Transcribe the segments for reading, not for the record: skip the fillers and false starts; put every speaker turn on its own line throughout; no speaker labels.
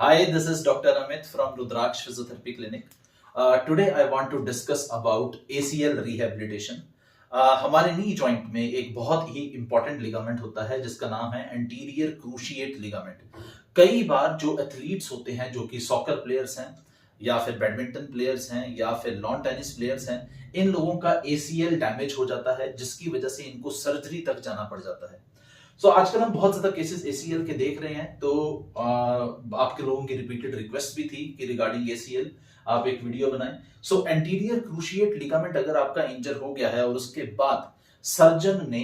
Hi, this is Dr. Amit from Rudraksh Physiotherapy Clinic. Today I want to discuss about ACL rehabilitation. हमारे knee joint में एक बहुत ही important ligament होता है जिसका नाम है एंटीरियर क्रूशिएट लिगामेंट। कई बार जो एथलीट्स होते हैं जो कि सॉकर प्लेयर्स हैं या फिर बैडमिंटन प्लेयर्स हैं या फिर लॉन टेनिस प्लेयर्स हैं, इन लोगों का एसीएल डैमेज हो जाता है जिसकी वजह से इनको सर्जरी तक जाना पड़ जाता है। आजकल हम बहुत ज्यादा केसेस एसीएल के देख रहे हैं, तो आपके लोगों की रिपीटेड रिक्वेस्ट भी थी कि रिगार्डिंग एसीएल आप एक वीडियो बनाएं। एंटीरियर क्रूशिएट लिगामेंट अगर आपका इंजर हो गया है और उसके बाद सर्जन ने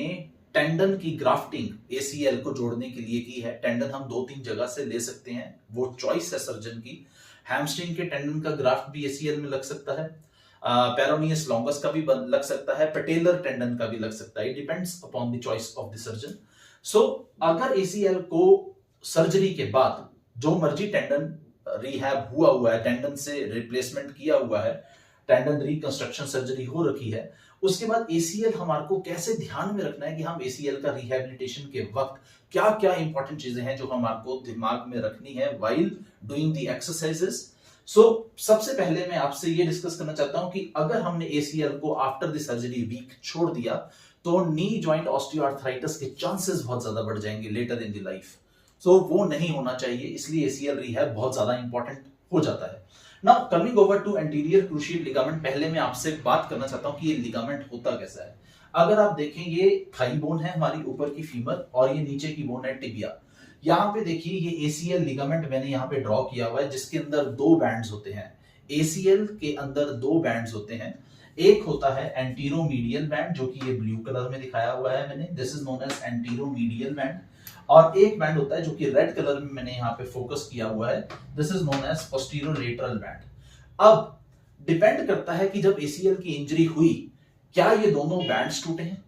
टेंडन की ग्राफ्टिंग एसीएल को जोड़ने के लिए की है। टेंडन हम 2-3 जगह से ले सकते हैं, वो चॉइस है सर्जन की। हैमस्ट्रिंग के टेंडन का ग्राफ्ट भी एसीएल में लग सकता है, पेरोनियस लॉन्गस का भी लग सकता है, पेटेलर टेंडन का भी लग सकता है। It depends upon the choice of the surgeon. अगर एसीएल को सर्जरी के बाद जो मर्जी टेंडन रिहैब हुआ है, टेंडन से रिप्लेसमेंट किया हुआ है, टेंडन रिकंस्ट्रक्शन सर्जरी हो रखी है, उसके बाद एसीएल हमारे को कैसे ध्यान में रखना है कि हम एसीएल का रिहैबिलिटेशन के वक्त क्या क्या इंपॉर्टेंट चीजें हैं जो हमारे को दिमाग में रखनी है व्हाइल डूइंग द एक्सरसाइजेस। सबसे पहले मैं आपसे ये डिस्कस करना चाहता हूं कि अगर हमने एसीएल को आफ्टर द सर्जरी वीक छोड़ दिया तो नी जॉइंट ऑस्टियोआर्थराइटिस के चांसेस बहुत ज्यादा बढ़ जाएंगे लेटर इन द लाइफ। वो नहीं होना चाहिए, इसलिए एसीएल रिहैब बहुत ज्यादा इंपॉर्टेंट हो जाता है। Now coming over to anterior cruciate ligament, पहले मैं आपसे बात करना चाहता हूं कि ये लिगामेंट होता कैसा है। अगर आप देखें, ये थाई बोन है हमारी ऊपर की फीमर और ये नीचे की बोन है टिबिया। यहाँ पे देखिए ये एसीएल लिगामेंट मैंने यहाँ पे ड्रॉ किया हुआ है जिसके अंदर 2 बैंड्स होते हैं। एसीएल के अंदर 2 बैंड्स होते हैं। एक होता है एंटीरोमीडियल बैंड जो कि ये ब्लू कलर में दिखाया हुआ है मैंने, this is known as anteromedial band. और एक बैंड होता है जो कि रेड कलर में मैंने यहाँ पे फोकस किया हुआ है, this is known as posterolateral band. अब डिपेंड करता है कि जब एसीएल की इंजरी हुई क्या ये दोनों बैंड्स टूटे हैं,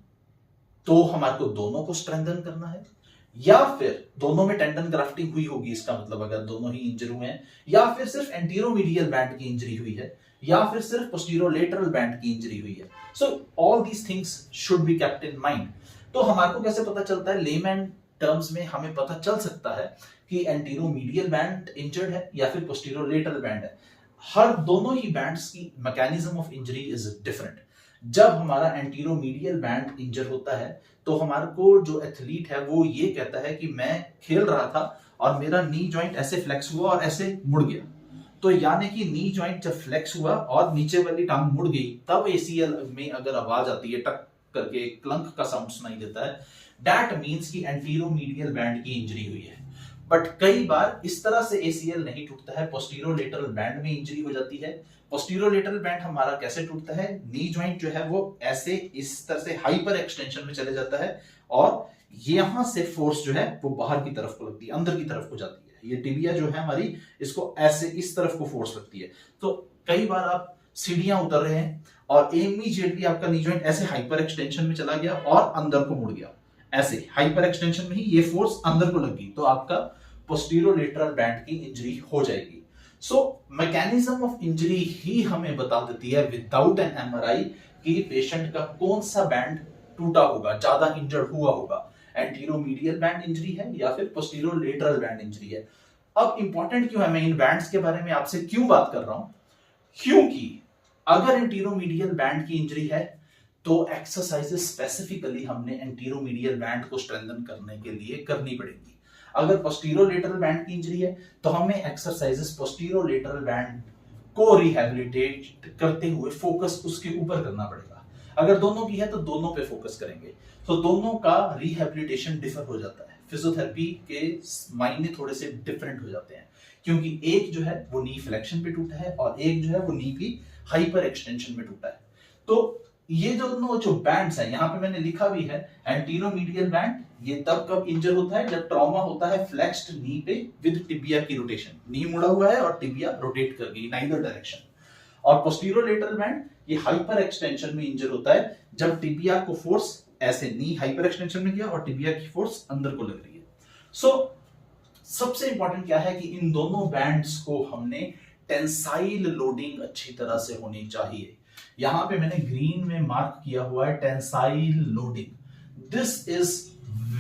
तो हमारे को दोनों को स्ट्रेंथन करना है, या फिर दोनों में टेंडन ग्राफ्टिंग हुई होगी, इसका मतलब अगर दोनों ही इंजर हुए हैं, या फिर सिर्फ एंटीरोमीडियल बैंड की इंजरी हुई है, या फिर सिर्फ पोस्टीरोलेटरल बैंड की इंजरी हुई है। All these things should be kept in mind. तो हमारे को कैसे पता चलता है, लेमैन टर्म्स में हमें पता चल सकता है कि एंटीरोमीडियल बैंड इंजर्ड है या फिर पोस्टीरोलेटरल बैंड है। हर दोनों ही बैंड्स की mechanism of injury is different. जब हमारा एंटीरोमीडियल बैंड इंजर होता है तो हमारे को जो एथलीट है वो ये कहता है कि मैं खेल रहा था और मेरा नी जॉइंट ऐसे फ्लेक्स हुआ और ऐसे मुड़ गया। तो यानी कि नी जॉइंट जब फ्लेक्स हुआ और नीचे वाली टांग मुड़ गई, तब एसीएल में अगर आवाज आती है, टक करके क्लंक का साउंड सुनाई देता है, दैट मींस कि एंटीरोमीडियल बैंड की इंजरी हुई है। बट कई बार इस तरह से एसीएल नहीं टूटता है, पोस्टीरोलेटरल बैंड में इंजरी हो जाती है। पोस्टीरोलेटरल बैंड हमारा कैसे टूटता है, नी जॉइंट जो है वो ऐसे इस तरह से हाइपर एक्सटेंशन में चले जाता है और यहां से फोर्स जो है वो बाहर की तरफ को लगती है, अंदर की तरफ को जाती है। ये टिबिया जो है हमारी, इसको ऐसे इस तरफ को फोर्स लगती है। तो कई बार आप सीढ़ियां उतर रहे हैं और इमीडिएटली आपका नी जॉइंट ऐसे हाइपर एक्सटेंशन में चला गया और अंदर को मुड़ गया, ऐसे हाइपर एक्सटेंशन में ही ये फोर्स अंदर को लगी, तो आपका पोस्टीरोलेटरल बैंड की इंजरी हो जाएगी। मैकेनिज्म ऑफ इंजरी ही हमें बता देती है विदाउट एन एमआरआई कि पेशेंट का कौन सा बैंड टूटा होगा, ज्यादा इंजर्ड हुआ होगा, एंटीरोमीडियल बैंड इंजरी है या फिर पोस्टीरोलेटरल बैंड इंजरी है। अब इंपॉर्टेंट क्यों है, मैं इन बैंड्स के बारे में आपसे क्यों बात कर रहा हूं, क्योंकि अगर एंटीरोमीडियल बैंड की इंजरी है तो एक्सरसाइजेस स्पेसिफिकली हमने एंटीरोमीडियल बैंड को स्ट्रेंथन करने के लिए करनी पड़ेगी। अगर पोस्टीरोलेटरल बैंड की इंजरी है तो हमें एक्सरसाइजेस पोस्टीरोलेटरल बैंड को रिहैबिलिटेट करते हुए फोकस उसके ऊपर करना पड़ेगा। अगर दोनों की है तो दोनों पे फोकस करेंगे, तो दोनों का रिहैबिलिटेशन डिफर हो जाता है। फिजियोथेरेपी के मायने थोड़े से डिफरेंट हो जाते हैं, क्योंकि एक जो है वो नी फ्लेक्शन पे टूटा है और एक जो है वो नी की हाइपर एक्सटेंशन में टूटा है। तो ये दोनों जो बैंड्स हैं, यहाँ पे मैंने लिखा भी है एंटीरोमीडियल बैंड, ये तब कब इंजर होता है जब ट्रॉमा होता है फ्लेक्स्ड नी पे विद टिबिया की रोटेशन, नी मुड़ा हुआ है और टिबिया रोटेट कर गई नाइदर डायरेक्शन। और पोस्टीरोलेटरल बैंड ये हाइपर एक्सटेंशन में इंजर होता है जब टिबिया को फोर्स ऐसे नी हाइपर एक्सटेंशन में गया और टिबिया की फोर्स अंदर को लग रही है। सबसे इंपॉर्टेंट क्या है कि इन दोनों बैंड्स को हमने टेंसाइल लोडिंग अच्छी तरह से होनी चाहिए। यहां पे मैंने ग्रीन में मार्क किया हुआ है tensile loading, this is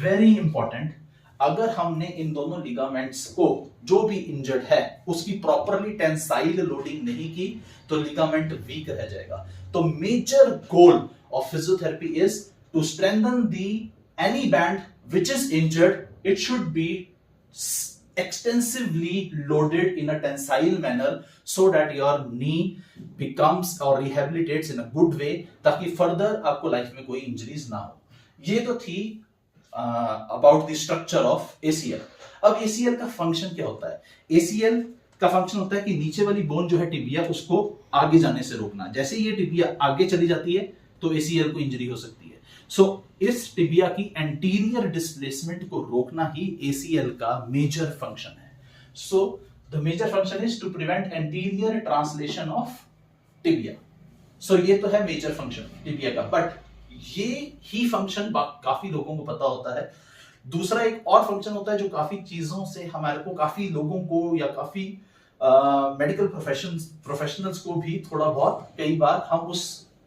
very important. अगर हमने इन दोनों लिगामेंट्स को, जो भी इंजर्ड है, उसकी प्रॉपरली टेंसाइल लोडिंग नहीं की तो लिगामेंट वीक रह जाएगा। तो major goal of physiotherapy is to strengthen the any band which is injured. It should be extensively loaded in a tensile manner so that your knee becomes or rehabilitates in a good way, ताकि further आपको life में कोई injuries ना हो। ये तो थी about the structure of ACL। अब ACL का फंक्शन क्या होता है? ACL का फंक्शन होता है कि नीचे वाली बोन जो है टिबिया, उसको आगे जाने से रोकना। जैसे ये टिबिया आगे चली जाती है तो ACL को इंजरी हो सकती है। सो इस टिबिया की एंटीरियर डिस्प्लेसमेंट को रोकना ही ACL का मेजर फंक्शन है। So the major function is to prevent anterior translation of tibia. सो ये तो है मेजर फंक्शन टिबिया का, बट ये ही फंक्शन काफी लोगों को पता होता है। दूसरा एक और फंक्शन होता है जो काफी चीजों से हमारे को, काफी लोगों को या काफी मेडिकल प्रोफेशनल्स को भी थोड़ा बहुत कई बार हम उस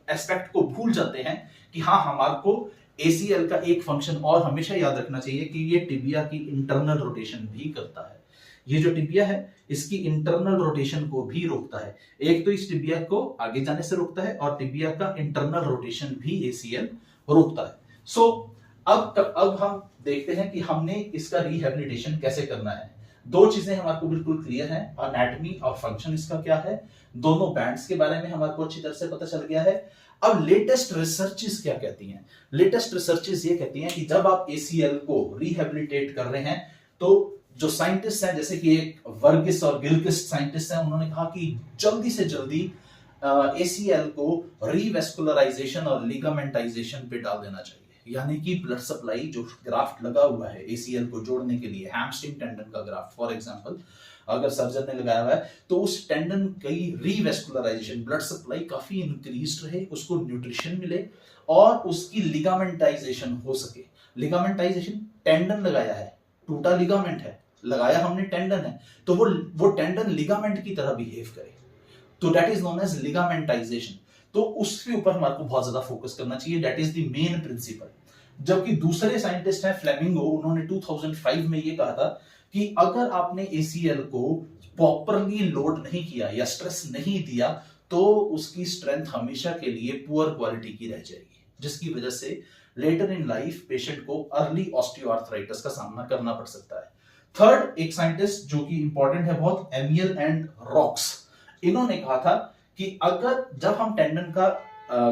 एस्पेक्ट को भूल जाते हैं कि हाँ, हमारे को ACL का एक फंक्शन और हमेशा याद रखना चाहिए कि ये टिबिया की इंटरनल रोटेशन भी करता है। ये जो टिबिया है इसकी इंटरनल रोटेशन को भी रोकता है। एक तो इस टिबिया को आगे जाने से रोकता है और टिबिया का इंटरनल रोटेशन भी ACL रोकता है। सो अब हम देखते हैं कि हमने इसका रिहेबिलिटेशन कैसे करना है। दो चीजें हमारे को बिल्कुल क्लियर हैं, एनाटॉमी और फंक्शन इसका क्या है, दोनों बैंड्स के बारे में हमारे को अच्छी तरह से पता चल गया है। अब लेटेस्ट रिसर्चेस क्या कहती हैं? लेटेस्ट रिसर्चेस ये कहती हैं कि जब आप ACL को रिहेबिलिटेट कर रहे हैं तो जो साइंटिस्ट हैं, जैसे कि एक वर्गिस और गिलक्रिस्ट साइंटिस्ट हैं, उन्होंने कहा कि जल्दी से जल्दी ACL को रीवेस्कुलराइजेशन और लिगामेंटाइजेशन पे डाल देना चाहिए। यानी कि ब्लड सप्लाई, जो ग्राफ्ट लगा हुआ है ACL को जोड़ने के लिए, हैमस्ट्रिंग टेंडन का ग्राफ्ट फॉर एग्जांपल, अगर सर्जन ने लगाया हुआ है तो उस टेंडन की रीवेस्कुलराइजेशन, ब्लड सप्लाई काफी इंक्रीज रहे, उसको न्यूट्रिशन मिले और उसकी लिगामेंटाइजेशन हो सके। लिगामेंटाइजेशन, टेंडन लगाया है, टूटा लिगामेंट है, लगाया हमने टेंडन है, तो वो टेंडन लिगामेंट की तरह बिहेव करे, तो दैट इज नोन एज लिगामेंटाइजेशन। तो उसके ऊपर हमारे को बहुत ज्यादा फोकस करना चाहिए, that is the main principle. जबकि दूसरे साइंटिस्ट हैं फ्लेमिंगो, उन्होंने 2005 में ये कहा था कि अगर आपने ACL को प्रॉपरली लोड नहीं किया या स्ट्रेस नहीं दिया तो उसकी स्ट्रेंथ हमेशा के लिए पुअर क्वालिटी की रह जाएगी, जिसकी वजह से लेटर इन लाइफ पेशेंट को अर्ली ऑस्टियोआर्थराइटिस का सामना करना पड़ सकता है। थर्ड, एक साइंटिस्ट जो कि इंपॉर्टेंट है बहुत, एमियल एंड रॉक्स, इन्होंने कहा था कि अगर जब हम टेंडन का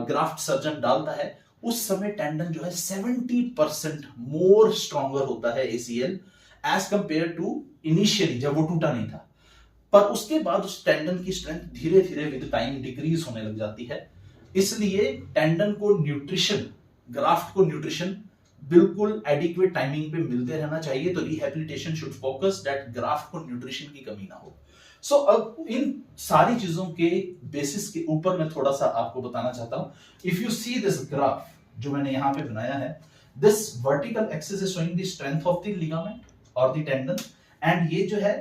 ग्राफ्ट सर्जन डालता है उस समय टेंडन जो है 70% मोर स्ट्रॉन्गर होता है ACL as compared to initially जब वो टूटा नहीं था। पर उसके बाद उस टेंडन की स्ट्रेंथ धीरे धीरे विद टाइम डिक्रीज होने लग जाती है। इसलिए टेंडन को न्यूट्रिशन, ग्राफ्ट को न्यूट्रिशन बिल्कुल एडिक्वेट टाइमिंग पे मिलते रहना चाहिए। तो rehabilitation should focus that graft को न्यूट्रिशन की कमी ना हो। सो अब इन सारी चीजों के बेसिस के ऊपर मैं थोड़ा सा आपको बताना चाहता हूं। If you see this graph जो मैंने यहां पे बनाया है, this vertical axis is showing the strength of the ligament और द टेंडन, एंड ये जो है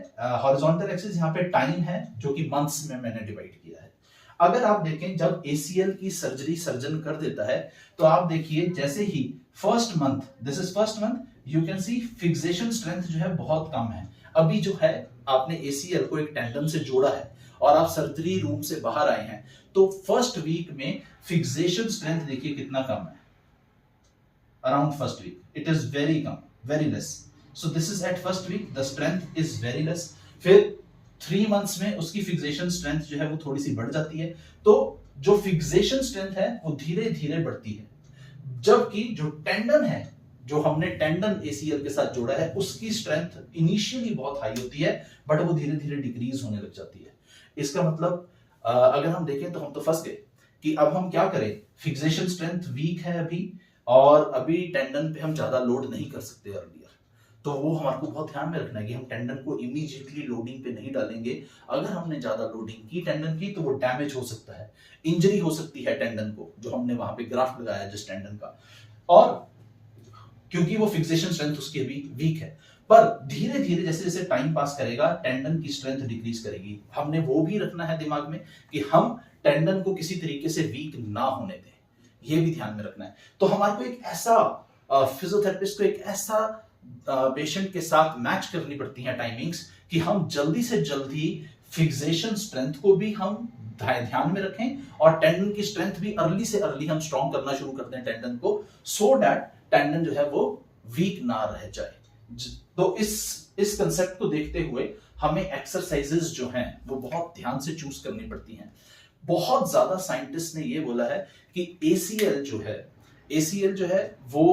हॉरिजॉन्टल एक्सिस यहाँ पे टाइम है जो कि मंथ्स में मैंने डिवाइड किया है। अगर आप देखें जब ACL की सर्जरी सर्जन कर देता है तो आप देखिए जैसे ही first month, this is first month, you can see fixation strength जो है बहुत कम है। अभी जो है आपने ACL को एक टेंडन से जोड़ा है और आप सर्जरी रूम से बाहर आए हैं तो फर्स्ट वीक में फिक्सेशन स्ट्रेंथ देखिए कितना कम है, around first week it is very कम, very less. So this is at first week, the strength is very less. फिर 3 months में उसकी फिक्सेशन स्ट्रेंथ जो है वो थोड़ी सी बढ़ जाती है। तो जो फिक्सेशन स्ट्रेंथ है वो धीरे धीरे बढ़ती है, जबकि जो टेंडन है, जो हमने टेंडन ACL के साथ जोड़ा है, उसकी स्ट्रेंथ इनिशियली बहुत हाई होती है बट वो धीरे धीरे डिक्रीज होने लग जाती है। इसका मतलब अगर हम देखें तो हम तो फंस गए कि अब हम क्या करें, फिक्सेशन स्ट्रेंथ वीक है अभी और अभी टेंडन पे हम ज्यादा लोड नहीं कर सकते अर्लियर। तो वो हमारे को बहुत ध्यान में रखना है कि हम टेंडन को इमीडिएटली लोडिंग पे नहीं डालेंगे। अगर हमने ज्यादा लोडिंग की टेंडन की तो वो डैमेज हो सकता है, इंजरी हो सकती है टेंडन को, जो हमने वहां पे ग्राफ्ट लगाया जिस टेंडन का, और क्योंकि वो फिक्सेशन स्ट्रेंथ उसकी अभी वीक है। पर धीरे धीरे जैसे जैसे टाइम पास करेगा टेंडन की स्ट्रेंथ डिक्रीज करेगी। हमने वो भी रखना है दिमाग में कि हम टेंडन को किसी तरीके से वीक ना होने दें, ये भी ध्यान में रखना है। तो हमारे को एक ऐसा फिजियोथेरेपिस्ट को एक ऐसा पेशेंट के साथ मैच करनी पड़ती हैं टाइमिंग्स, कि हम जल्दी से जल्दी फिक्सेशन स्ट्रेंथ को भी हम ध्यान में रखें और टेंडन की स्ट्रेंथ भी अर्ली से अर्ली हम स्ट्रॉन्ग करना शुरू कर दें टेंडन को, सो दैट टेंडन जो है वो वीक ना रह जाए। तो इस कंसेप्ट को देखते हुए हमें एक्सरसाइजेस जो हैं वो बहुत ध्यान से चूज करनी पड़ती हैं। बहुत ज्यादा साइंटिस्ट ने ये बोला है कि एसीएल जो है वो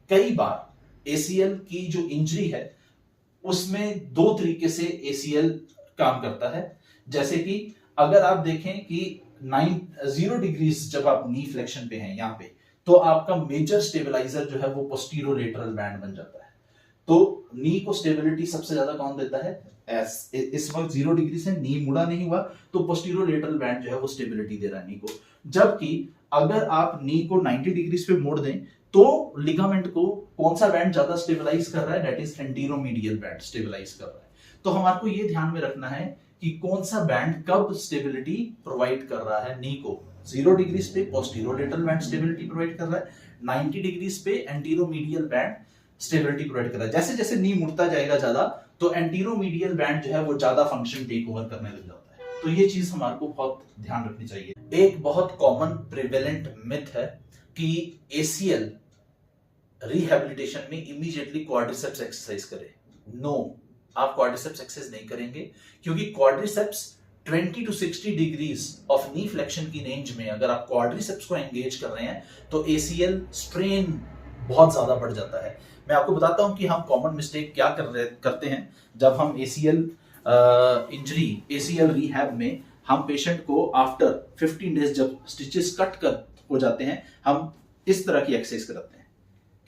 कई बार एसीएल की जो इंजरी है उसमें दो तरीके से एसीएल काम करता है। जैसे कि अगर आप देखें कि 0 डिग्रीज जब आप नी फ्लेक्शन पे हैं यहां पे, तो आपका मेजर स्टेबलाइजर जो है वो पोस्टीरोलेटरल बैंड बन जाता है। तो नी को स्टेबिलिटी सबसे ज्यादा कौन देता है? इस वक्त 0 डिग्री से नी मुड़ा नहीं हुआ तो पोस्टीरोलेटरल बैंड जो है वो स्टेबिलिटी दे रहा है नी को। जबकि अगर आप नी को 90 डिग्री पे मोड़ दें तो लिगामेंट को कौन सा बैंड ज्यादा स्टेबलाइज कर रहा है? दैट इज एंटीरोमीडियल बैंड स्टेबलाइज कर रहा है। तो हमारे को ये ध्यान में रखना है कि कौन सा बैंड कब स्टेबिलिटी प्रोवाइड कर रहा है नी को। 0 डिग्री पे पोस्टीरोलेटरल बैंड स्टेबिलिटी प्रोवाइड कर रहा है, 90 डिग्री पे एंटीरोमीडियल बैंड स्टेबिलिटी प्रोवाइड कर रहा है। जैसे जैसे नी मुड़ता जाएगा ज्यादा तो एंटीरोमीडियल बैंड जो है वो ज्यादा फंक्शन टेक ओवर करने लग जाता है। तो ये चीज हमारे को बहुत ध्यान रखनी चाहिए। एक बहुत कॉमन प्रिवेलेंट मिथ है कि एसीएल रिहैबिलिटेशन में इमीडिएटली क्वाड्रिसेप्स एक्सरसाइज करें। नो, आप क्वाड्रिसेप्स एक्सरसाइज नहीं करेंगे, क्योंकि quadriceps 20 to 60 degrees of knee flexion की रेंज में अगर आप क्वाड्रिसेप्स को एंगेज कर रहे हैं तो एसीएल स्ट्रेन बहुत ज्यादा बढ़ जाता है। मैं आपको बताता हूं कि हम कॉमन मिस्टेक क्या करते हैं जब हम एसीएल इंजरी, एसीएल रिहैब में हम पेशेंट को आफ्टर 15 डेज जब स्टिचेस कट कर हो जाते हैं, हम इस तरह की एक्सरसाइज कराते हैं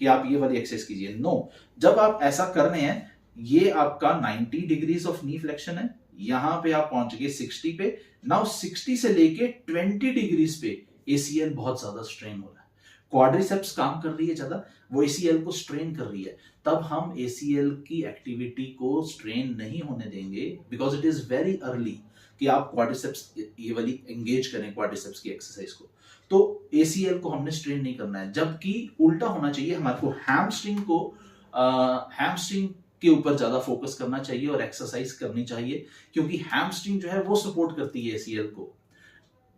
कि आप ये वाली एक्सरसाइज कीजिए। नो, जब आप ऐसा कर रहे हैं, ये आपका 90 डिग्रीज ऑफ नी फ्लेक्शन है, यहां पे आप पहुंच गए 60 पे। नाउ 60 से लेके 20 डिग्रीज पे एसीएल बहुत ज्यादा स्ट्रेन हो रहा है, क्वाड्रिसेप्स काम कर रही है ज्यादा, वो एसीएल को स्ट्रेन कर रही है। तब हम एसीएल की एक्टिविटी को स्ट्रेन नहीं होने देंगे, because it is very early कि आप क्वाड्रिसेप्स ये वाली एंगेज करें क्वाड्रिसेप्स की एक्सरसाइज को। तो एसीएल को हमने स्ट्रेन नहीं करना है, जबकि उल्टा होना चाहिए, हमारे को हैमस्ट्रिंग के ऊपर ज्यादा फोकस करना चाहिए और एक्सरसाइज करनी चाहिए, क्योंकि हैमस्ट्रिंग जो है वो सपोर्ट करती है एसीएल को।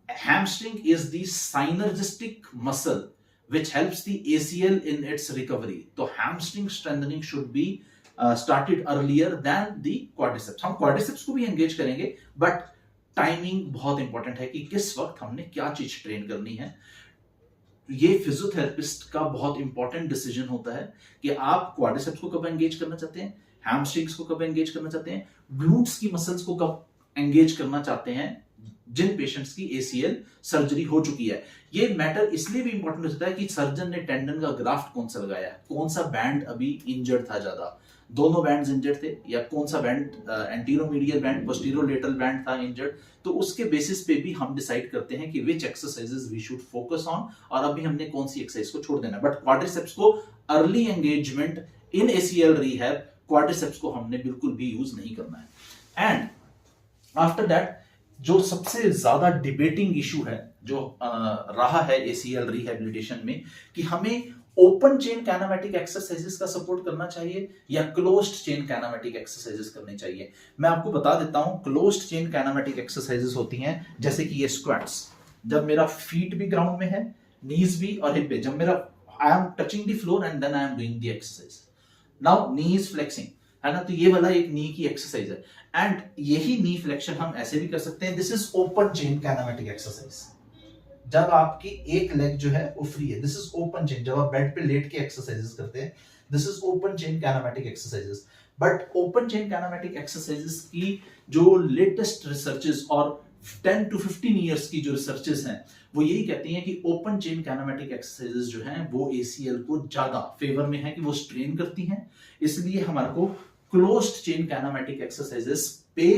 Hamstring is the synergistic muscle which helps the ACL in its recovery. तो hamstring strengthening should be started earlier than the quadriceps. हम quadriceps को भी engage करेंगे, but टाइमिंग बहुत इंपॉर्टेंट है कि किस वक्त हमने क्या चीज ट्रेन करनी है। ये फिजियोथेरेपिस्ट का बहुत इंपॉर्टेंट डिसीजन होता है कि आप क्वाड्रिसेप्स को कब एंगेज करना चाहते हैं, हैमस्ट्रिंग्स को कब एंगेज करना चाहते हैं, ग्लूट्स की मसल्स को कब एंगेज करना चाहते हैं जिन पेशेंट्स की एसीएल सर्जरी हो चुकी है। ये मैटर इसलिए भी इंपॉर्टेंट होता है कि सर्जन ने टेंडन का ग्राफ्ट कौन सा लगाया है, कौन सा बैंड अभी इंजर्ड था ज्यादा, दोनों बैंड्स इंजर्ड थे, या कौन सा बैंड एंटीरोमीडियल बैंड पोस्टीरोलेटरल बैंड था इंजर्ड। तो उसके बेसिस पे भी हम डिसाइड करते हैं कि which exercises we should focus on और अभी हमने कौन सी एक्सरसाइज को छोड़ देना। बट क्वाड्रिसेप्स को early engagement in ACL rehab, quadriceps को हमने बिल्कुल भी यूज नहीं करना है। एंड आफ्टर दैट जो सबसे ज्यादा डिबेटिंग इशू है जो रहा है एसीएल रिहैबिलिटेशन में, कि हमें ओपन चेन काइनेमैटिक एक्सरसाइजेस का सपोर्ट करना चाहिए या क्लोज्ड चेन काइनेमैटिक एक्सरसाइजेस करने चाहिए। मैं आपको बता देता हूं, क्लोज्ड चेन काइनेमैटिक एक्सरसाइजेस होती हैं जैसे कि ये स्क्वाट्स, जब मेरा फीट भी ग्राउंड में है, नीज भी और हिप भी, जब मेरा I am touching the floor and then I am doing the exercise. Now knee is flexing, है ना, तो ये वाला एक नी की एक्सरसाइज है। एंड यही नी फ्लेक्शन हम ऐसे भी कर सकते हैं, this is open chain kinematic exercise. जब आपकी एक लेग जो है वो फ्री है, दिस इज ओपन चेन। जब आप बेड पे लेट के एक्सरसाइजेस करते हैं, this is open chain kinematic exercises. But open chain kinematic exercises की जो लेटेस्ट रिसर्चेस और 10 to 15 इयर्स की जो रिसर्चेस हैं, वो यही कहती हैं कि ओपन चेन काइनेमैटिक एक्सरसाइजेस जो हैं वो एसीएल को ज्यादा फेवर में है कि वो स्ट्रेन करती हैं। इसलिए हमारे को क्लोज्ड चेन काइनेमैटिक एक्सरसाइजेस पे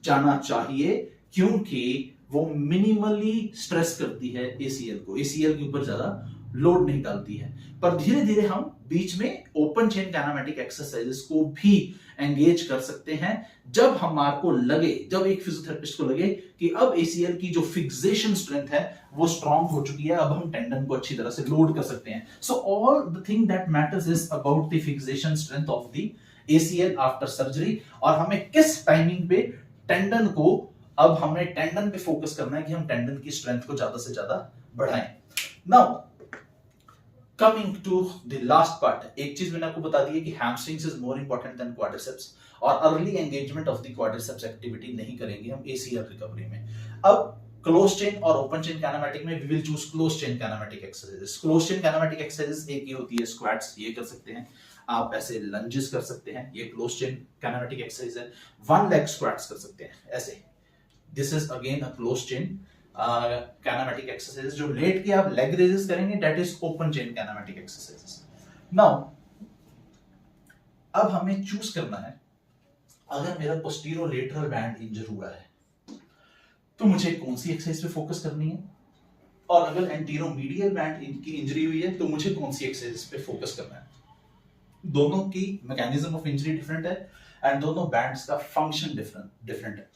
जाना चाहिए, क्योंकि वो मिनिमली स्ट्रेस करती है एसीएल को, एसीएल के ऊपर ज्यादा लोड नहीं डालती है। पर धीरे धीरे हम बीच में ओपन चेन काइनेमेटिक एक्सरसाइजेस को भी एंगेज कर सकते हैं जब हमारे को लगे, जब एक फिजियोथेरेपिस्ट को लगे कि अब एसीएल की जो फिक्सेशन स्ट्रेंथ है वो स्ट्रांग हो चुकी है, अब हम टेंडन को अच्छी तरह से लोड कर सकते हैं। So all the thing that matters is about the fixation strength of the ACL after surgery, और हमें किस टाइमिंग पे टेंडन को, अब हमें टेंडन पे फोकस करना है कि हम टेंडन की स्ट्रेंथ को ज्यादा से ज्यादा बढ़ाएं। Now coming to the last part, एक चीज मैंने आपको बता दी है कि hamstrings is more important than quadriceps, और early engagement of the quadriceps activity नहीं करेंगे हम एसीएल रिकवरी में। अब क्लोज चेन और ओपन चेन काइनेमेटिक में we will choose close chain kinematic exercises. Close chain kinematic exercises एक ये होती है स्क्वाट्स, ये कर सकते हैं आप, ऐसे लंजेस कर सकते हैं, ये क्लोज चेन काइनेमेटिक एक्सरसाइज है। वन लेग स्क्वाट्स कर सकते हैं ऐसे, this is again a close chain kinematic exercises. जो लेट के आप लेग रेजेस करेंगे that is open chain kinematic exercises. Now अब हमें चूज करना है, अगर मेरा पोस्टीरोलेटरल बैंड इंजर हुआ है तो मुझे कौन सी एक्सरसाइज पे फोकस करनी है, और अगर एंटीरोमीडियल बैंड की इंजरी हुई है तो मुझे कौन सी एक्सरसाइज पे फोकस करना है। दोनों की मैकेनिज्म ऑफ इंजरी डिफरेंट है एंड दोनों बैंड्स का फंक्शन डिफरेंट है।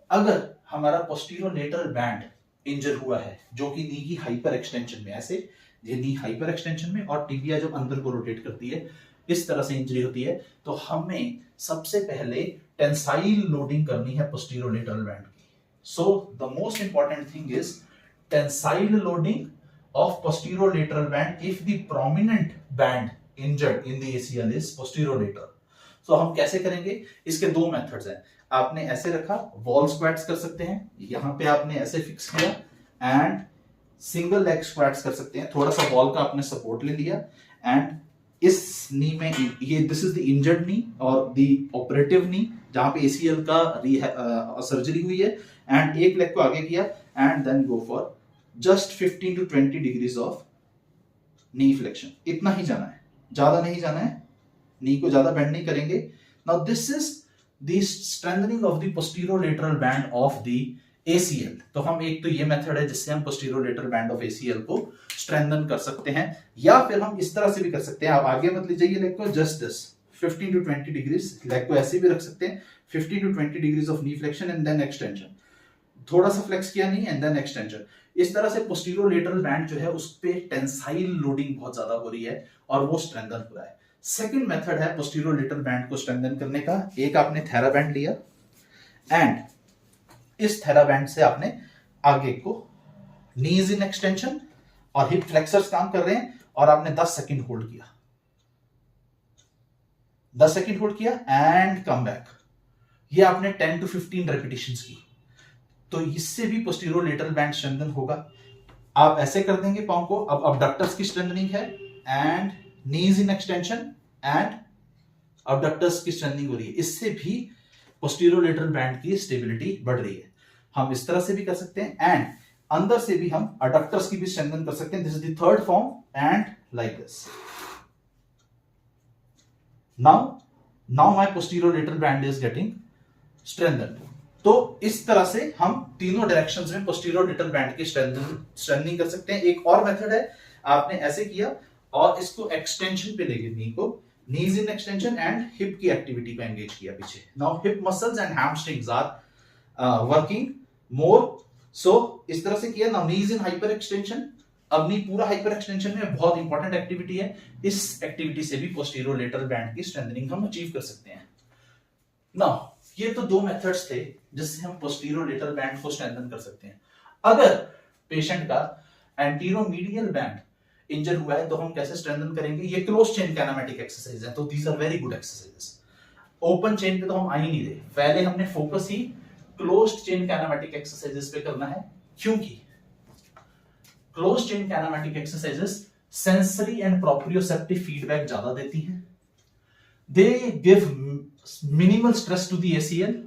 अगर हमारा पोस्टीरोलेटरल बैंड इंजर हुआ है जो कि नी की हाइपर एक्सटेंशन में, ऐसे ये नी हाइपर एक्सटेंशन में और टिबिया जब अंदर को रोटेट करती है इस तरह से इंजरी होती है, तो हमें सबसे पहले टेंसाइल लोडिंग करनी है पोस्टीरोलेटरल बैंड की। So the most important thing is tensile loading of posterolateral band if the prominent band injured in the ACL is posterolateral. So हम कैसे करेंगे, इसके दो मेथड्स हैं। आपने ऐसे रखा, वॉल स्क्वाट्स कर सकते हैं, यहां पे आपने ऐसे फिक्स किया एंड सिंगल लेग स्क्वाट्स कर सकते हैं, थोड़ा सा वॉल का आपने सपोर्ट ले लिया एंड इस नी में, ये दिस इज द इंजर्ड नी और द ऑपरेटिव नी जहां पे एसीएल का सर्जरी हुई है, एंड एक लेग को आगे किया and then go for just 15 to 20 degrees of knee flexion. इतना ही जाना है, ज्यादा नहीं जाना है, नी को ज्यादा बेंड नहीं करेंगे। Now this is the strengthening of the posterolateral band of the ACL. तो हम एक तो ये मेथड है जिससे हम पोस्टीरोलेटरल बैंड ऑफ एसीएल को स्ट्रेंथन कर सकते हैं, या फिर हम इस तरह से भी कर सकते हैं। आप आगे मत लीजिए लेग को, just this 15 to 20 degrees, leg को ऐसे भी रख सकते हैं, 15 to 20 degrees of knee flexion and then extension, थोड़ा सा फ्लेक्स किया नी एंड देन एक्सटेंशन। इस तरह से पोस्टीरोलेटरल बैंड जो है उस पे टेंसाइल लोडिंग बहुत ज्यादा हो रही है और वो स्ट्रेंथन हो रहा है। सेकंड मेथड है पोस्टीरोलेटरल बैंड को स्ट्रेंथन करने का। एक आपने थेरा बैंड लिया एंड इस थेरा बैंड से आपने आगे को नीज इन एक्सटेंशन और हिप फ्लेक्सर्स काम कर रहे हैं और आपने 10 सेकंड होल्ड किया, 10 सेकंड होल्ड किया एंड कम बैक। ये आपने 10 to 15 रेपिटेशंस की, तो इससे भी पोस्टीरोलेटरल बैंड स्ट्रेंथन होगा। आप ऐसे कर देंगे पांव को, अब अबडक्टर्स की स्ट्रेंथनिंग है and knees in extension and abductors की स्ट्रेंथनिंग हो रही है, इससे भी पोस्टीरोलेटरल बैंड की स्टेबिलिटी बढ़ रही है। हम इस तरह से भी कर सकते हैं एंड अंदर से भी हम अडक्टर्स की भी स्ट्रेंथन कर सकते हैं। This is the third form and like this. Now my posterolateral band is getting strengthened. तो इस तरह से हम तीनों डायरेक्शंस में पोस्टीरोलेटरल बैंड की स्ट्रेंथनिंग कर सकते हैं। एक और मेथड है, आपने ऐसे किया और इसको एक्सटेंशन पे लेके नी को, knees in extension and hip की एक्टिविटी को एंगेज किया पीछे। Now hip muscles and hamstrings are working more. So इस तरह से किया, now knees in hyper extension. अब नी पूरा हाइपर एक्सटेंशन में बहुत इंपॉर्टेंट एक्टिविटी है, इस एक्टिविटी से भी पोस्टीरोलेटरल बैंड की स्ट्रेंथनिंग हम अचीव कर सकते हैं। नाउ ये तो दो मेथड्स थे जिससे हम पोस्टीरोलेटरल बैंड को स्ट्रेंथन कर सकते हैं। अगर पेशेंट का एंटीरोमीडियल बैंड इंजर हुआ है तो हम कैसे स्ट्रेंथन करेंगे, ये क्लोज चेन काइनेमेटिक एक्सरसाइज है, तो these are very good exercises. Open chain पे तो हम आ ही नहीं रहे, पहले हमने फोकस ही क्लोज्ड चेन काइनेमेटिक एक्सरसाइजेस पे करना है, क्योंकि closed chain kinematic exercises sensory and proprioceptive feedback ज्यादा देती हैं। They give minimal stress to the ACL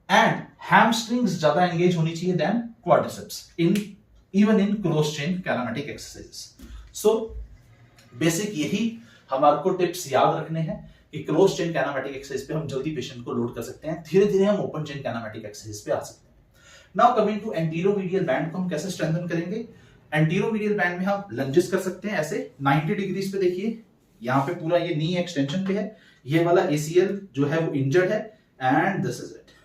and hamstrings ज्यादा एंगेज होनी चाहिए than quadriceps even in closed chain kinematic exercises. So basic यही हमारे को टिप्स याद रखने हैं कि क्लोज चेन काइनेमेटिक एक्सरसाइज पे हम जल्दी पेशेंट को लोड कर सकते हैं, धीरे धीरे हम ओपन चेन काइनेमेटिक एक्सरसाइज पे आ सकते हैं। नाउ कमिंग टू एंटीरोमीडियल बैंड को हम कैसे स्ट्रेंथन करेंगे। एंटीरोमीडियल बैंड में हम लंजेस कर सकते हैं ऐसे 90 डिग्रीज पे, देखिए यहाँ पे पूरा ये नी एक्सटेंशन पे है, ये वाला एसीएल जो है वो इंजर्ड है, एंड दिस इज इट।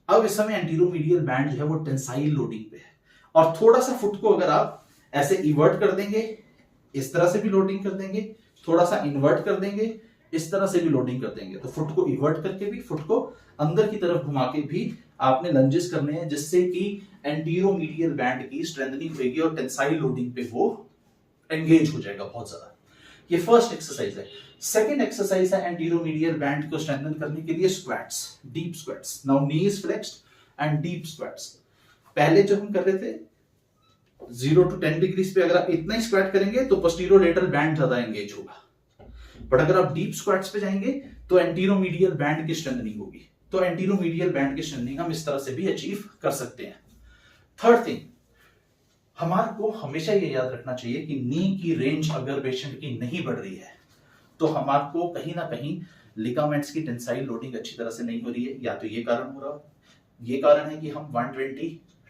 अब इस समय एंटीरोमीडियल बैंड जो है वो टेंसाइल लोडिंग पे है, और थोड़ा सा फुट को अगर आप ऐसे इवर्ट कर देंगे, इस तरह से भी लोडिंग कर देंगे, थोड़ा सा इन्वर्ट कर देंगे, इस तरह से भी लोडिंग कर देंगे, तो फुट को इवर्ट करके भी, फुट को अंदर की तरफ घुमा के भी आपने लंजेस करने हैं, जिससे कि एंटीरोमीडियल बैंड की स्ट्रेंथनिंग होगी और टेंसाइल लोडिंग पे वो एंगेज हो जाएगा बहुत ज्यादा। ये फर्स्ट एक्सरसाइज है। सेकंड एक्सरसाइज है एंटीरोमीडियल बैंड को स्ट्रेंथन करने के लिए squats, deep squats. Now knee is flexed and deep squats. पहले जो हम कर रहे थे 0 to 10 डिग्रीज पे अगर आप इतना ही स्क्वाट करेंगे तो पोस्टीरियोलेटरल बैंड ज्यादा एंगेज होगा, बट अगर आप डीप स्क्वाट्स पे जाएंगे तो एंटीरोमीडियल बैंड की स्ट्रेंथनिंग होगी। तो एंटीरोमीडियल बैंड की स्ट्रेंथनिंग हम इस तरह से भी अचीव कर सकते हैं। थर्ड थिंग, हमारे को हमेशा ये याद रखना चाहिए कि नी की रेंज अगर पेशेंट की नहीं बढ़ रही है तो हमारे को कहीं ना कहीं लिगामेंट्स की टेंसाइल लोडिंग अच्छी तरह से नहीं हो रही है। या तो ये कारण हो रहा है, ये कारण है कि हम 120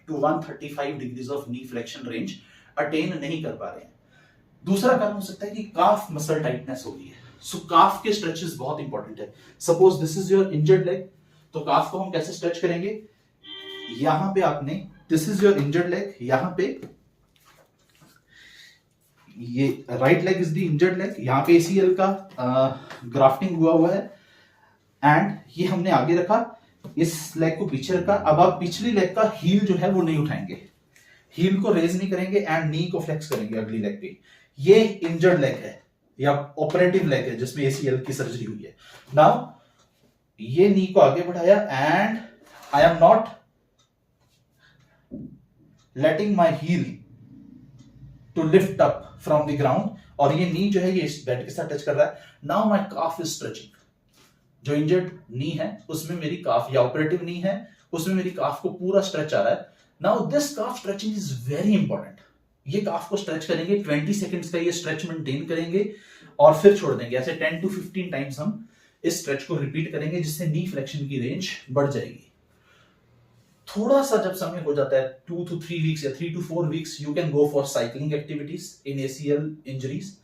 to 135 degrees of knee flexion range attain नहीं कर पा रहे हैं। दूसरा कारण हो सकता है कि काफ मसल टाइटनेस हो गई है। सो काफ के स्ट्रेचेस बहुत इंपॉर्टेंट है। Suppose this is your injured leg, तो काफ को हम कैसे स्ट्रेच करेंगे? यहां पे आपने, this is your injured leg, यहां पे ये right leg is the injured leg, यहां पे एसीएल का ग्राफ्टिंग हुआ है, एंड ये हमने आगे रखा, इस लेग को पीछे रखा। अब आप पिछली लेग का हील जो है वो नहीं उठाएंगे, हील को रेज नहीं करेंगे एंड नी को फ्लेक्स करेंगे अगली लेग पे। ये इंजर्ड लेग है या ऑपरेटिव लेग है जिसमें एसीएल की सर्जरी हुई है। नाउ ये नी को आगे बढ़ाया and I am not letting my heel to lift up from the ground, और ये नी जो है ये बेड के साथ टच कर रहा है। Now my calf is stretching. जो इंजर्ड नी है उसमें मेरी काफ, या ऑपरेटिव नी है उसमें मेरी काफ को पूरा स्ट्रेच आ रहा है। Now this calf stretching is very important. ये काफ को स्ट्रेच करेंगे, 20 सेकंड्स का ये स्ट्रेच मेंटेन करेंगे और फिर छोड़ देंगे। ऐसे 10 to 15 टाइम्स हम इस स्ट्रेच को रिपीट करेंगे, जिससे नी फ्लेक्शन की रेंज बढ़ जाएगी। थोड़ा सा जब समय हो जाता है 2 to 3 वीक्स या 3 to 4 weeks, you can go for cycling activities in ACL injuries.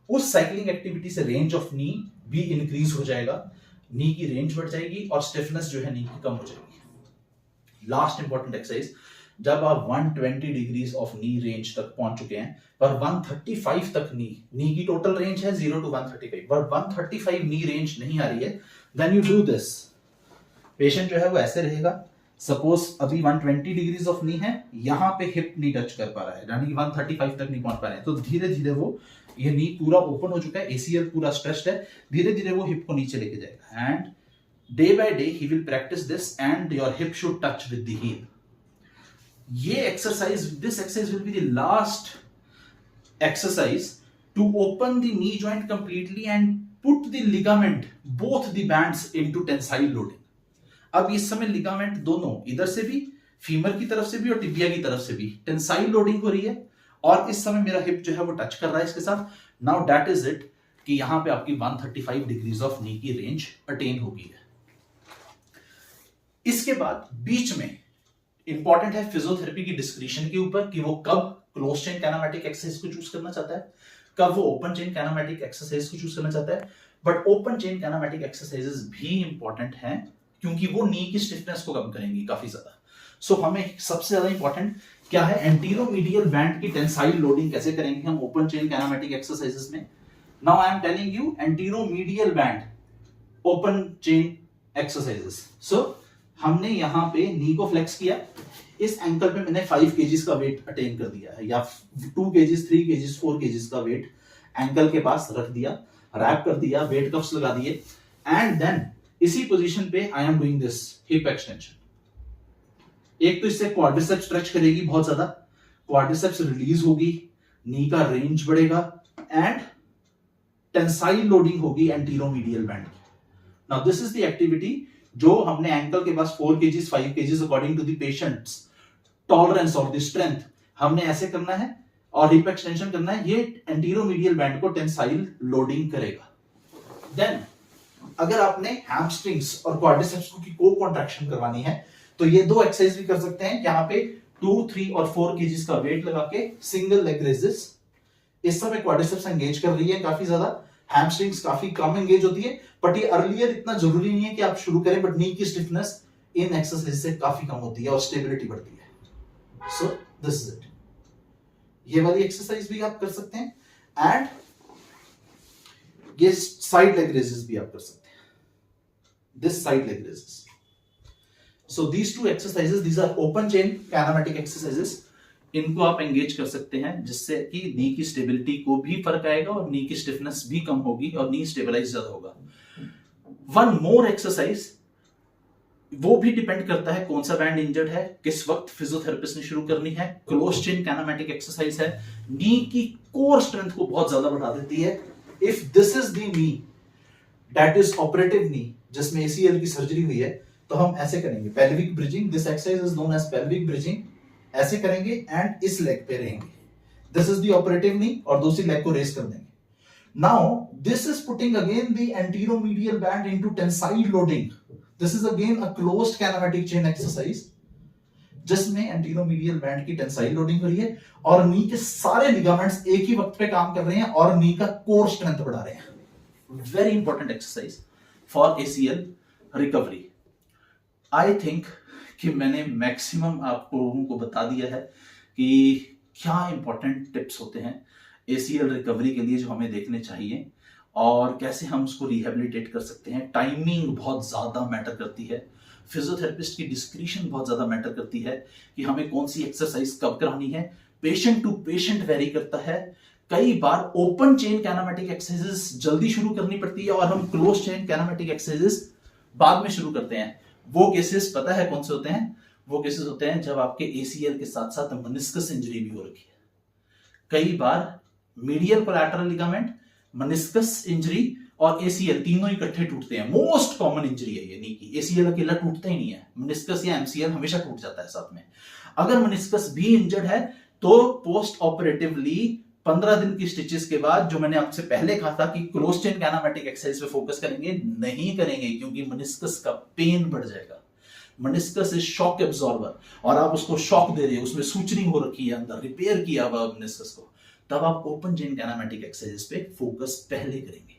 उस साइकिलिंग एक्टिविटी से रेंज ऑफ नी भी इंक्रीज हो जाएगा, नी की रेंज बढ़ जाएगी और स्टिफनेस जो है नी की कम हो जाएगी। लास्ट इंपॉर्टेंट एक्सरसाइज, जब आप 120 डिग्रीज ऑफ नी रेंज तक पहुंच चुके हैं, पर 135 तक नी की टोटल रेंज है 0 to 135, पर 135 नी रेंज नहीं आ रही है, then you do this. Patient जो है वो ऐसे रहेगा। सपोज अभी 120 डिग्रीज ऑफ नी है, यहां पे हिप नहीं टच कर पा रहा है, यानी 135 तक नहीं पहुंच पा रहे हैं, तो धीरे धीरे वो, ये नी पूरा ओपन हो चुका है, एसीएल पूरा स्ट्रेच्ड है, धीरे धीरे वो हिप को नीचे लेके जाएगा, and day by day he will practise this and your hip should touch with the heel. ये exercise, this exercise will be the last exercise to open the knee joint completely and put the ligament both the bands into tensile loading. अब इस समय ligament दोनों, इधर से भी, femur की तरफ से भी और टिबिया की तरफ से भी टेंसाइल लोडिंग हो रही है, और इस समय मेरा हिप जो है वो टच कर रहा है इसके साथ। नाउ दैट इज इट कि यहां पे आपकी 135 डिग्रीज ऑफ नी की रेंज अटेन होगी है। इसके बाद बीच में इंपॉर्टेंट है फिजियोथेरेपी की डिस्क्रिप्शन के ऊपर कि वो कब क्लोज चेन काइनेमैटिक एक्सरसाइज को चूज करना चाहता है, कब वो ओपन चेन काइनेमैटिक एक्सरसाइज को चूज करना चाहता है। But open chain kinematic exercises भी इंपॉर्टेंट हैं क्योंकि वो नी की स्टिफनेस को कम करेंगी काफी ज्यादा। सो हमें सबसे ज्यादा इंपॉर्टेंट क्या है, एंटीरोमीडियल बैंड की टेंसाइल लोडिंग कैसे करेंगे हम ओपन चेन काइनेमैटिक एक्सरसाइजेस में। Now I am telling you anteromedial band open chain exercises. So हमने यहां पे नी को फ्लेक्स किया, इस एंकल पे मैंने 5 kgs का वेट अटेन कर दिया है, या 2 kgs, 3 kgs, 4 kgs का वेट एंकल के पास रख दिया, रैप कर दिया, वेट कफ्स लगा दिए, एंड देन इसी पोजीशन पे आई am doing this hip extension. एक तो इससे क्वाड्रिसेप्स स्ट्रेच करेगी बहुत ज्यादा, क्वाड्रिसेप्स रिलीज होगी, नी का रेंज बढ़ेगा, एंड टेंसाइल लोडिंग होगी एंटीरोमीडियल बैंड की। Now this is the activity जो हमने एंकल के पास 4 kgs, 5 kgs according to the patient's tolerance और द स्ट्रेंथ हमने ऐसे करना है, और हिप एक्सटेंशन करना है। ये एंटीरोमीडियल बैंड को टेंसाइल लोडिंग करेगा। देन अगर आपने हैमस्ट्रिंग्स और क्वाड्रिसेप्स की को कॉन्ट्रैक्शन करवानी है तो ये दो एक्सरसाइज भी कर सकते हैं। यहाँ पे 2, 3 और 4 kgs का वेट लगा के सिंगल लेग रेजेस, इस समय क्वाड्रिसेप्स एंगेज कर रही है काफी ज्यादा, हैमस्ट्रिंग्स काफी कम एंगेज होती है, बट ये अर्लियर इतना जरूरी नहीं है कि आप शुरू करें, बट नी की स्टिफनेस इन एक्सरसाइज से काफी कम होती है और स्टेबिलिटी बढ़ती है। So this is it. ये वाली एक्सरसाइज भी आप कर सकते हैं, एंड ये साइड लेग रेजेस भी आप कर सकते हैं, this side leg raises. So these two exercises, these are open chain kinematic exercises. इनको आप एंगेज कर सकते हैं जिससे कि नी की स्टेबिलिटी को भी फर्क आएगा और नी की स्टिफनेस भी कम होगी और नी स्टेबलाइज ज्यादा होगा। वन मोर एक्सरसाइज, वो भी डिपेंड करता है कौन सा बैंड इंजर्ड है, किस वक्त फिजियोथेरेपिस्ट ने शुरू करनी है। क्लोज चेन काइनेमेटिक एक्सरसाइज है, नी की कोर स्ट्रेंथ को बहुत ज्यादा बढ़ा देती है। If this is the knee that is operative knee, जिसमें एसीएल की सर्जरी हुई है, तो हम ऐसे करेंगे pelvic bridging. This exercise is known as pelvic bridging. ऐसे करेंगे एंड इस लेग पे रहेंगे, this is the operative knee, और दूसरी लेग को रेस कर देंगे। Now this is putting again the anteromedial band into tensile loading. This is again a closed kinematic chain exercise, जिसमें एंटीरोमीडियल बैंड की टेंसाइल लोडिंग हो रही है और नी के सारे लिगामेंट्स एक ही वक्त पे काम कर रहे हैं और नी का कोर स्ट्रेंथ बढ़ा रहे हैं। Very important exercise for ACL recovery. I think कि मैंने मैक्सिमम आप लोगों को बता दिया है कि क्या इंपॉर्टेंट टिप्स होते हैं एसीएल रिकवरी के लिए जो हमें देखने चाहिए और कैसे हम उसको रिहेबिलिटेट कर सकते हैं। टाइमिंग बहुत ज्यादा मैटर करती है, फिजियोथेरेपिस्ट की डिस्क्रिशन बहुत ज्यादा मैटर करती है कि हमें कौन सी एक्सरसाइज कब करानी है। पेशेंट टू पेशेंट वेरी करता है। कई बार ओपन चेन काइनेमेटिक एक्सरसाइजेस जल्दी शुरू करनी पड़ती है और हम क्लोज चेन काइनेमेटिक एक्सरसाइजेस बाद में शुरू करते हैं। वो केसेस पता है कौन से होते हैं? वो केसेस होते हैं जब आपके एसीएल के साथ साथ मेनिस्कस इंजरी भी हो रखी है। कई बार medial collateral ligament, meniscus injury और एसीएल तीनों इकट्ठे टूटते हैं। मोस्ट कॉमन इंजरी है ये नी की। एसीएल अकेला टूटता ही नहीं है, मेनिस्कस या एमसीएल हमेशा टूट जाता है साथ में। अगर मेनिस्कस भी इंजर्ड है तो पोस्ट ऑपरेटिवली 15 दिन की स्टिचेस के बाद, जो मैंने आपसे पहले कहा था कि क्लोज चेन काइनेमेटिक एक्सरसाइज पे फोकस करेंगे, नहीं करेंगे क्योंकि मेनिस्कस का पेन बढ़ जाएगा। मेनिस्कस इज शॉक एब्जॉर्बर और आप उसको शॉक दे रहे हो, उसमें सूचनिंग हो रखी है, अंदर रिपेयर किया हुआ मेनिस्कस को, तब आप ओपन चेन काइनेमेटिक एक्सरसाइज पे फोकस पहले करेंगे।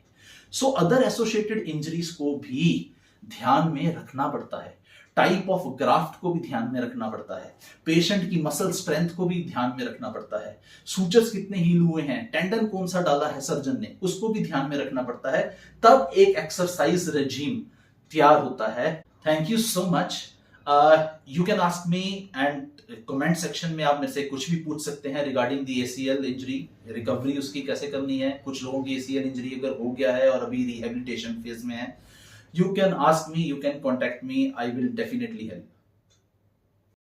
सो अदर एसोसिएटेड इंजरीज को भी ध्यान में रखना पड़ता है, टाइप ऑफ ग्राफ्ट को भी ध्यान में रखना पड़ता है, पेशेंट की मसल स्ट्रेंथ को भी ध्यान में रखना पड़ता है, सूचर्स कितने हील हुए हैं, टेंडन कौन सा डाला है सर्जन ने, उसको भी ध्यान में रखना पड़ता है। तब एक एक्सरसाइज रेजिम तैयार होता है। Thank you so much. You can ask me and comment section में आप मेरे से कुछ भी पूछ सकते हैं regarding the ACL injury, recovery उसकी कैसे करनी है। कुछ लोगों की एसीएल इंजरी अगर हो गया है और अभी रिहेबिलिटेशन फेज में है, you can ask me, you can contact me, I will definitely help.